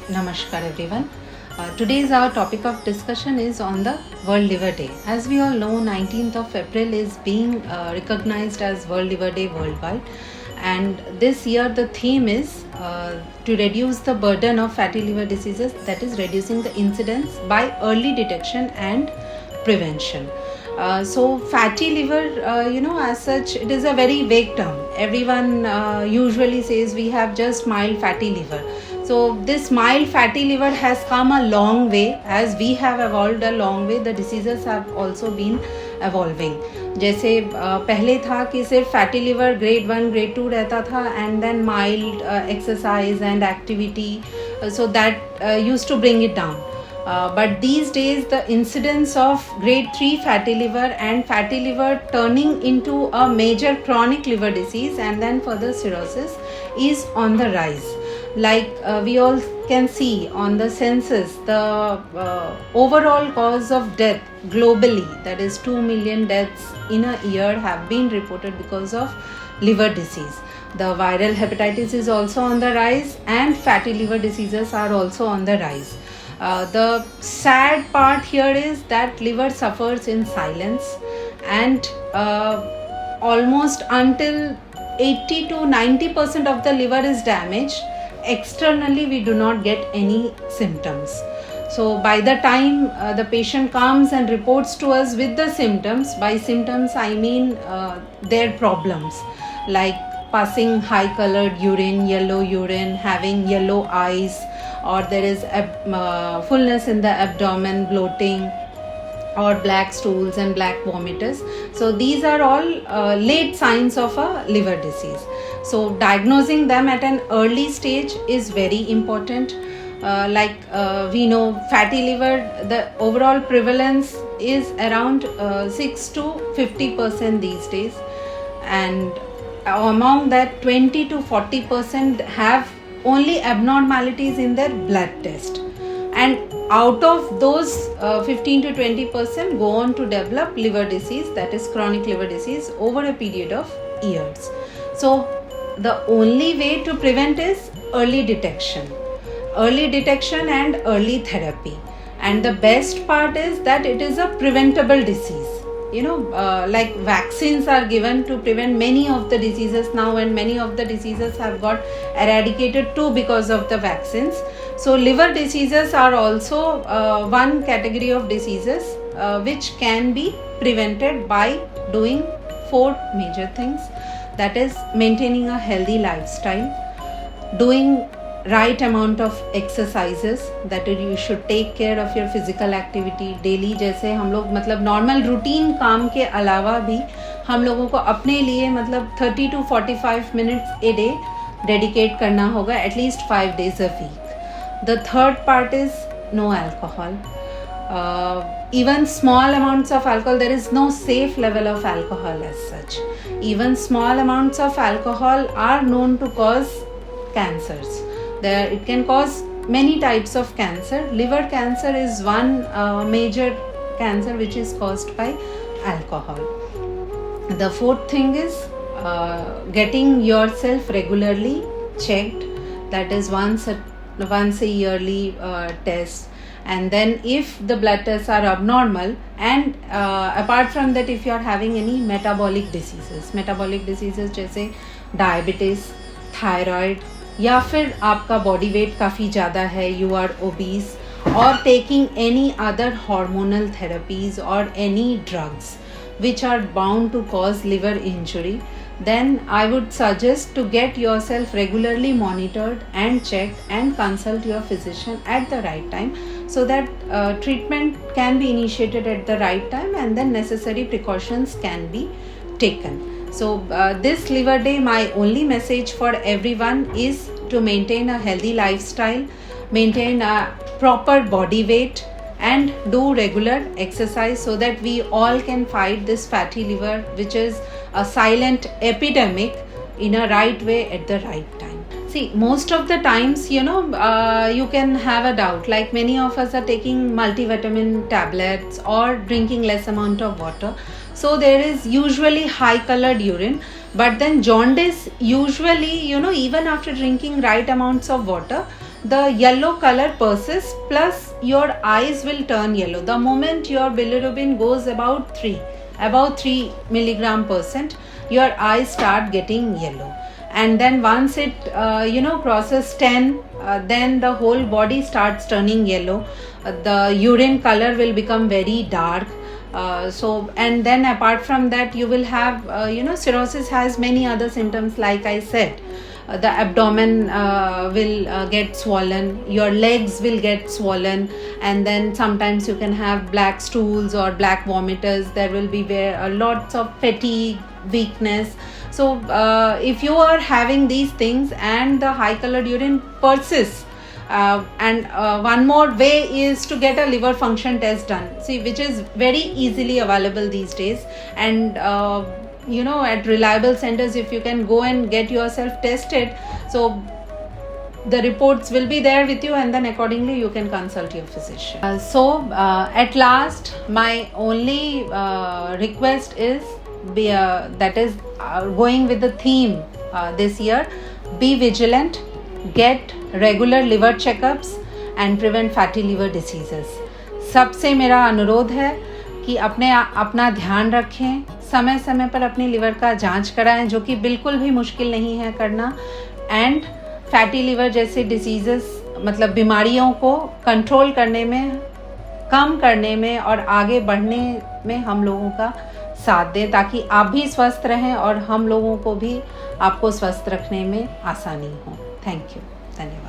Namaskar everyone. Today's our topic of discussion is on the World Liver Day. As we all know, 19th of April is being recognized as World Liver Day worldwide, and this year the theme is to reduce the burden of fatty liver diseases, that is reducing the incidence by early detection and prevention. So fatty liver, as such, it is a very vague term. Everyone usually says we have just mild fatty liver. So this mild fatty liver has come a long way. As we have evolved a long way, the diseases have also been evolving. जैसे पहले था कि सिर्फ fatty liver grade 1 grade 2 रहता था, and then mild exercise and activity, so that used to bring it down. But these days the incidence of grade 3 fatty liver and fatty liver turning into a major chronic liver disease and then further cirrhosis is on the rise. Like we all can see on the census, the overall cause of death globally, that is 2 million deaths in a year, have been reported because of liver disease. The viral hepatitis is also on the rise, and fatty liver diseases are also on the rise. The sad part here is that liver suffers in silence, and almost until 80 to 90% of the liver is damaged, externally we do not get any symptoms. So by the time the patient comes and reports to us with the symptoms, by symptoms I mean their problems like passing high colored urine, yellow urine, having yellow eyes, or there is fullness in the abdomen, bloating, or black stools and black vomiters. So these are all late signs of a liver disease. So diagnosing them at an early stage is very important. We know fatty liver, the overall prevalence is around 6 to 50% these days, and among that 20 to 40% have only abnormalities in their blood test, and out of those 15 to 20% go on to develop liver disease, that is chronic liver disease, over a period of years. So the only way to prevent is early detection and early therapy. And the best part is that it is a preventable disease. Like vaccines are given to prevent many of the diseases now, and many of the diseases have got eradicated too because of the vaccines. So liver diseases are also one category of diseases which can be prevented by doing 4 major things. That is maintaining a healthy lifestyle, doing right amount of exercises, that is you should take care of your physical activity daily. जैसे हम लोग मतलब normal routine काम के अलावा भी हम लोगों को अपने लिए मतलब 30 to 45 minutes a day dedicate करना होगा, at least 5 days a week. The third part is no alcohol. Even small amounts of alcohol, there is no safe level of alcohol as such. Even small amounts of alcohol are known to cause cancers. It can cause many types of cancer. Liver cancer is one major cancer which is caused by alcohol. The fourth thing is getting yourself regularly checked, that is once a yearly test. And then if the blood tests are abnormal, and apart from that, if you are having any metabolic diseases जैसे diabetes, thyroid, या फिर आपका body weight काफ़ी ज़्यादा है, you are obese, or taking any other hormonal therapies or any drugs which are bound to cause liver injury, then I would suggest to get yourself regularly monitored and checked and consult your physician at the right time, so that treatment can be initiated at the right time and then necessary precautions can be taken. So this liver day, my only message for everyone is to maintain a healthy lifestyle, maintain a proper body weight, and do regular exercise, so that we all can fight this fatty liver, which is a silent epidemic, in a right way at the right time. See, most of the times, you can have a doubt, like many of us are taking multivitamin tablets or drinking less amount of water. So there is usually high colored urine, but then jaundice usually, even after drinking right amounts of water, the yellow color persists, plus your eyes will turn yellow. The moment your bilirubin goes about 3 milligram percent, your eyes start getting yellow. And then once it crosses 10, then the whole body starts turning yellow. The urine color will become very dark. And then apart from that, you will have cirrhosis has many other symptoms. Like I said, the abdomen will get swollen, your legs will get swollen, and then sometimes you can have black stools or black vomiters. There will be lots of fatigue, weakness. So if you are having these things and the high colored urine persists, and one more way is to get a liver function test done, which is very easily available these days. And at reliable centers, if you can go and get yourself tested, so the reports will be there with you, and then accordingly you can consult your physician. At last, my only request is going with the theme this year: be vigilant, get regular liver checkups and prevent fatty liver diseases. सबसे मेरा अनुरोध है कि अपना ध्यान रखें, समय समय पर अपनी लिवर का जांच कराएं, जो कि बिल्कुल भी मुश्किल नहीं है करना. एंड फैटी लिवर जैसे डिसीजेस, मतलब बीमारियों को कंट्रोल करने में, कम करने में और आगे बढ़ने में हम लोगों का साथ दें, ताकि आप भी स्वस्थ रहें और हम लोगों को भी आपको स्वस्थ रखने में आसानी हो. Thank you. धन्यवाद.